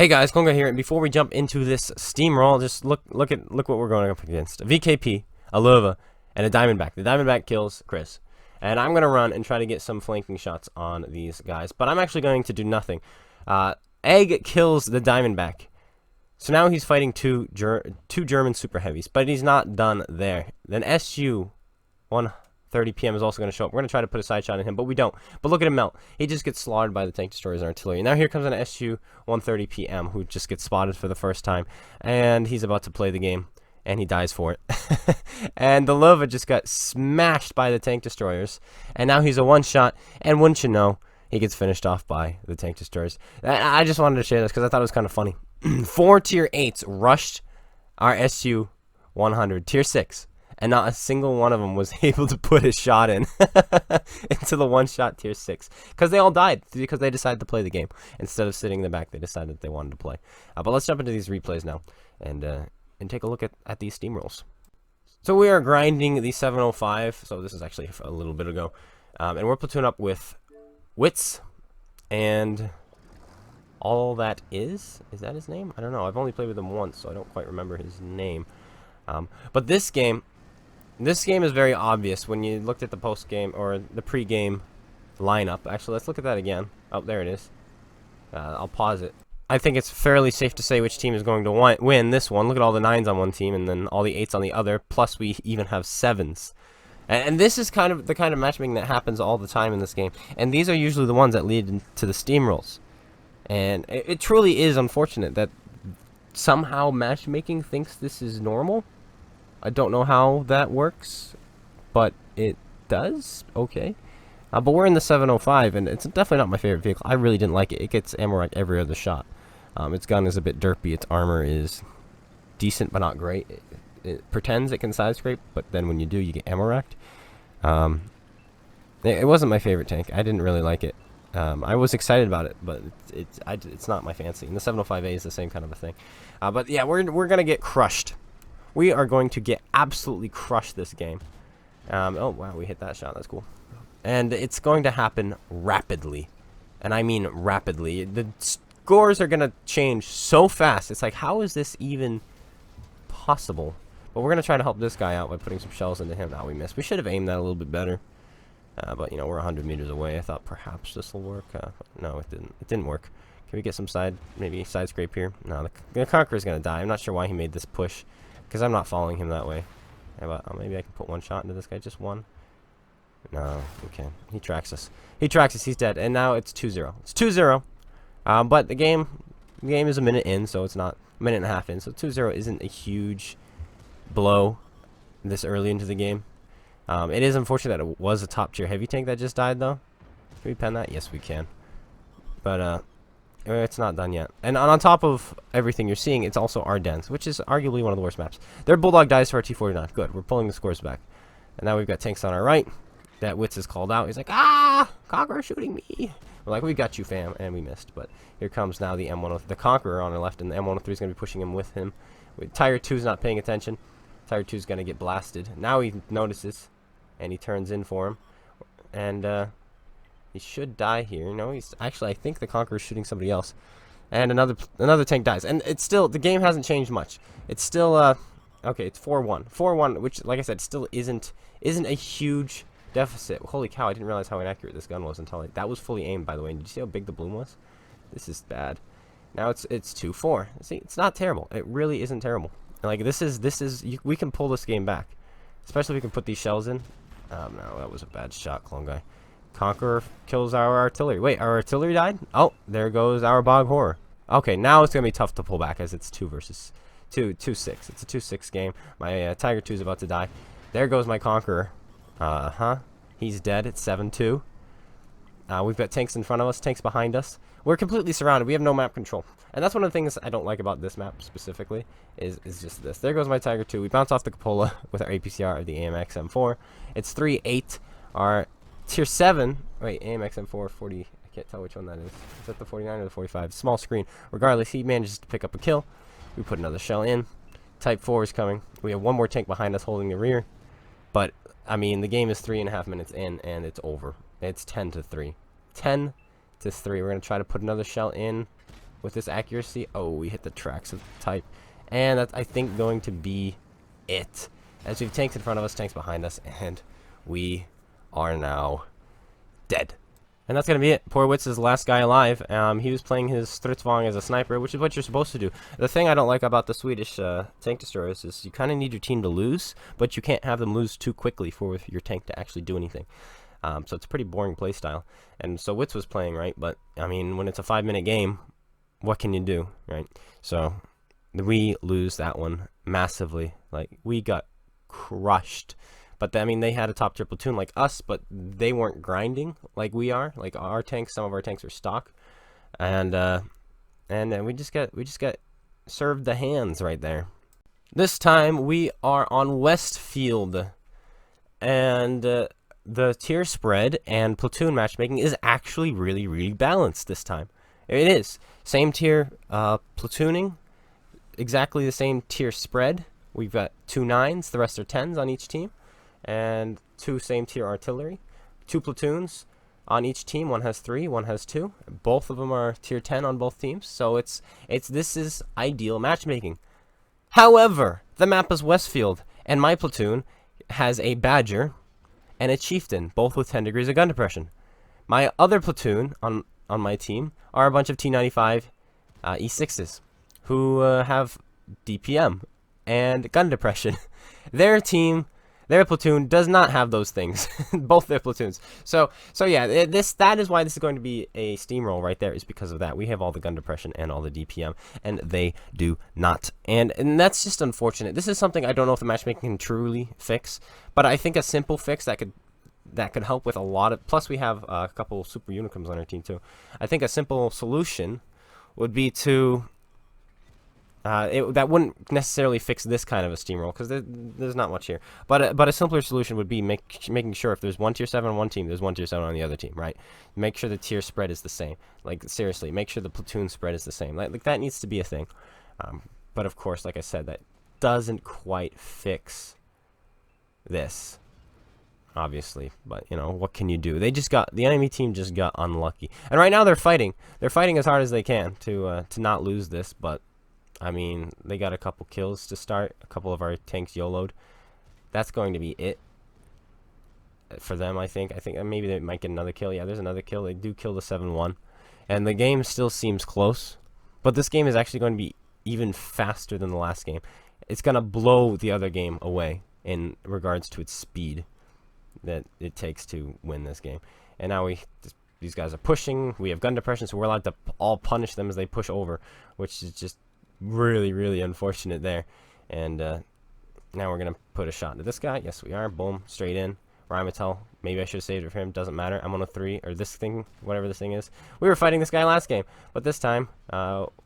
Hey guys, Konga here, and before we jump into this steamroll, just look what we're going up against. A VKP, a Lova, and a Diamondback. The Diamondback kills Chris. And I'm going to run and try to get some flanking shots on these guys, but I'm actually going to do nothing. Egg kills the Diamondback. So now he's fighting two German super heavies, but he's not done there. Then SU 1:30 PM is also going to show up. We're going to try to put a side shot in him, but we don't. But look at him melt. He just gets slaughtered by the tank destroyers and artillery. Now here comes an SU 1:30 PM who just gets spotted for the first time, and he's about to play the game, and he dies for it. And the Lova just got smashed by the tank destroyers, and now he's a one-shot, and wouldn't you know, he gets finished off by the tank destroyers. I just wanted to share this because I thought it was kind of funny. 4 tier 8s rushed our SU 100 tier 6. And not a single one of them was able to put a shot in into the one-shot tier 6. Because they all died. Because they decided to play the game. Instead of sitting in the back, they decided that they wanted to play. But let's jump into these replays now. And take a look at these steamrolls. So we are grinding the 705. So this is actually a little bit ago. And we're platoon up with Wits. And all that is that his name? I don't know. I've only played with him once, so I don't quite remember his name. But this game is very obvious when you looked at the post-game or the pre-game lineup. Actually, let's look at that again. Oh, there it is. I'll pause it. I think it's fairly safe to say which team is going to win this one. Look at all the 9s on one team and then all the 8s on the other. Plus, we even have 7s. And this is kind of the kind of matchmaking that happens all the time in this game. And these are usually the ones that lead to the steamrolls. And it truly is unfortunate that somehow matchmaking thinks this is normal. I don't know how that works, but it does. Okay. But we're in the 705, and it's definitely not my favorite vehicle. I really didn't like it. It gets ammo racked every other shot. Its gun is a bit derpy. Its armor is decent, but not great. It pretends it can side scrape, but then when you do, you get ammo racked. It wasn't my favorite tank. I didn't really like it. I was excited about it, but it's not my fancy. And the 705A is the same kind of a thing. But yeah, we're gonna get crushed. We are going to get absolutely crushed this game. Oh, wow, we hit that shot. That's cool. And it's going to happen rapidly. And I mean rapidly. The scores are going to change so fast. It's like, how is this even possible? But we're going to try to help this guy out by putting some shells into him. Now we missed. We should have aimed that a little bit better. But, you know, we're 100 meters away. I thought perhaps this will work. No, it didn't. It didn't work. Can we get some maybe side scrape here? No, the Conqueror's going to die. I'm not sure why he made this push. Because I'm not following him that way. Maybe I can put one shot into this guy. Just one. No, okay. He tracks us. He tracks us. He's dead. And now it's 2-0. It's 2-0. But the game is a minute in, so it's not a minute and a half in. So 2-0 isn't a huge blow this early into the game. It is unfortunate that it was a top tier heavy tank that just died, though. Can we pen that? Yes, we can. But it's not done yet. And on top of everything you're seeing, it's also Ardennes, which is arguably one of the worst maps. Their Bulldog dies to our T-49. Good. We're pulling the scores back. And now we've got tanks on our right. That Wits is called out. He's like, ah! Conqueror shooting me! We're like, we got you, fam. And we missed. But here comes now the M103, the Conqueror on our left, and the M103 is going to be pushing him with him. Tiger 2's not paying attention. Tiger 2's going to get blasted. Now he notices, and he turns in for him. And, he should die here. No, he's actually, I think the Conqueror's shooting somebody else. And another tank dies. And it's still, the game hasn't changed much. It's still, okay, it's 4-1. 4-1, which, like I said, still isn't a huge deficit. Holy cow, I didn't realize how inaccurate this gun was until that was fully aimed, by the way. And did you see how big the bloom was? This is bad. Now it's 2-4. See, it's not terrible. It really isn't terrible. Like, we can pull this game back. Especially if we can put these shells in. No, that was a bad shot, clone guy. Conqueror kills our artillery. Wait, our artillery died? Oh, there goes our bog horror. Okay, now it's going to be tough to pull back as it's 2-6. It's a 2-6 game. My Tiger 2 is about to die. There goes my Conqueror. He's dead. It's 7-2. We've got tanks in front of us, tanks behind us. We're completely surrounded. We have no map control. And that's one of the things I don't like about this map specifically, is just this. There goes my Tiger 2. We bounce off the cupola with our APCR of the AMX M4. It's 3-8. Our Tier 7, wait, AMX M4 40, I can't tell which one that is. Is that the 49 or the 45? Small screen. Regardless, he manages to pick up a kill. We put another shell in. Type 4 is coming. We have one more tank behind us holding the rear. But, I mean, the game is 3.5 minutes in, and it's over. It's 10-3. 10-3. We're going to try to put another shell in. with this accuracy. Oh, we hit the tracks of the type. And that's, I think, going to be it. As we have tanks in front of us, tanks behind us, and we are now dead. And that's going to be it. Poor Wits is the last guy alive. He was playing his Stridsvagn as a sniper, which is what you're supposed to do. The thing I don't like about the Swedish tank destroyers is you kind of need your team to lose, but you can't have them lose too quickly for your tank to actually do anything. So it's a pretty boring playstyle. And so Wits was playing, right? But, I mean, when it's a 5-minute game, what can you do, right? So we lose that one massively. Like, we got crushed. But, I mean, they had a top tier platoon like us, but they weren't grinding like we are. Like, our tanks, some of our tanks are stock. And we just got served the hands right there. This time, we are on Westfield. And the tier spread and platoon matchmaking is actually really, really balanced this time. It is. Same tier platooning. Exactly the same tier spread. We've got 2 9s. The rest are 10s on each team. And 2 same tier artillery, 2 platoons on each team. One has 3, one has 2. Both of them are tier 10 on both teams. So this is ideal matchmaking. However, the map is Westfield, and my platoon has a Badger and a Chieftain, both with 10 degrees of gun depression. My other platoon on my team are a bunch of T95 E6s who have DPM and gun depression. Their platoon does not have those things. Both their platoons. So yeah, that is why this is going to be a steamroll right there, is because of that. We have all the gun depression and all the DPM, and they do not. And that's just unfortunate. This is something I don't know if the matchmaking can truly fix, but I think a simple fix that could help with a lot of. Plus, we have a couple super unicums on our team too. I think a simple solution would be to. That wouldn't necessarily fix this kind of a steamroll, because there's not much here. But a simpler solution would be making sure if there's 1 tier 7 on one team, there's 1 tier 7 on the other team, right? Make sure the tier spread is the same. Like, seriously, make sure the platoon spread is the same. Like that needs to be a thing. But of course, like I said, that doesn't quite fix this, obviously. But you know, what can you do? The enemy team just got unlucky, and right now they're fighting. They're fighting as hard as they can to not lose this, but. I mean, they got a couple kills to start. A couple of our tanks YOLO'd. That's going to be it for them, I think. I think maybe they might get another kill. Yeah, there's another kill. They do kill the 7-1. And the game still seems close. But this game is actually going to be even faster than the last game. It's going to blow the other game away in regards to its speed that it takes to win this game. And now these guys are pushing. We have gun depression, so we're allowed to all punish them as they push over, which is just really, really unfortunate there. And now we're gonna put a shot into this guy. Yes, we are. Boom, straight in. Rheinmetall. Maybe I should have saved it for him. Doesn't matter. I'm on a 3, or this thing, whatever this thing is. We were fighting this guy last game, but this time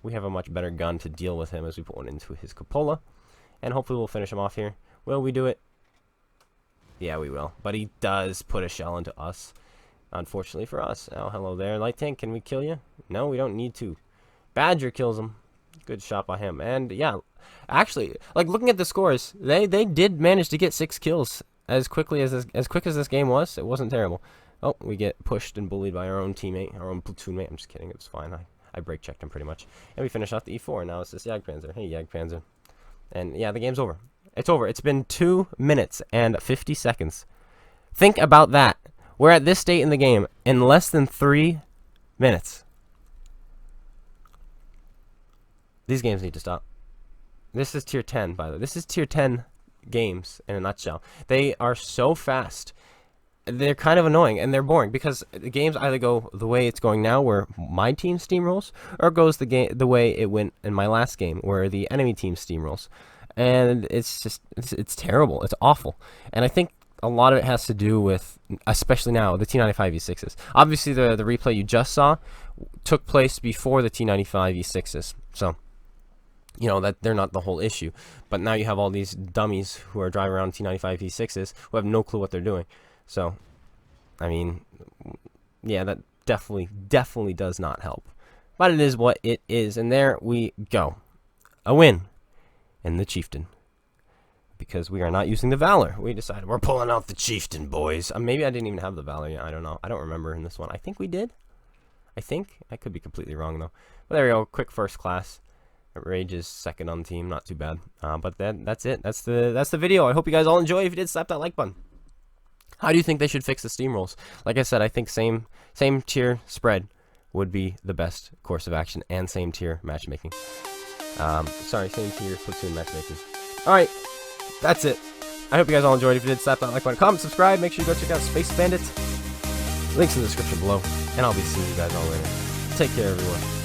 we have a much better gun to deal with him as we put one into his cupola, and hopefully we'll finish him off here. Will we do it? Yeah, we will. But he does put a shell into us, unfortunately for us. Oh, hello there, light tank. Can we kill you? No, we don't need to. Badger kills him. Good shot by him. And yeah, actually, like, looking at the scores, they did manage to get 6 kills as quick as this game was. It wasn't terrible. Oh, we get pushed and bullied by our own teammate, our own platoon mate. I'm just kidding. It was fine. I brake checked him pretty much. And we finish off the E4. Now it's this Jagdpanzer. Hey, Jagdpanzer. And yeah, the game's over. It's over. It's been 2 minutes and 50 seconds. Think about that. We're at this state in the game in less than 3 minutes. These games need to stop. This is tier 10, by the way. This is tier 10 games in a nutshell. They are so fast. They're kind of annoying, and they're boring, because the games either go the way it's going now, where my team steamrolls, or it goes the way it went in my last game, where the enemy team steamrolls. And it's just, it's terrible. It's awful. And I think a lot of it has to do with, especially now, the T95 E6s. Obviously, the replay you just saw took place before the T95 E6s. So, you know, that they're not the whole issue. But now you have all these dummies who are driving around T95 E6s who have no clue what they're doing. So, I mean, yeah, that definitely does not help. But it is what it is. And there we go. A win in the Chieftain. Because we are not using the Valor. We decided we're pulling out the Chieftain, boys. Maybe I didn't even have the Valor yet. I don't know. I don't remember in this one. I think we did. I think. I could be completely wrong, though. But there we go. Quick first class. Rage is second on the team. Not too bad. But that's it. That's the video. I hope you guys all enjoy. If you did, slap that like button. How do you think they should fix the steamrolls? Like I said, I think same tier spread would be the best course of action, and same tier matchmaking. Sorry, same tier platoon matchmaking. Alright, that's it. I hope you guys all enjoyed. If you did, slap that like button, comment, subscribe. Make sure you go check out SpaceBANDIT. Links in the description below. And I'll be seeing you guys all later. Take care, everyone.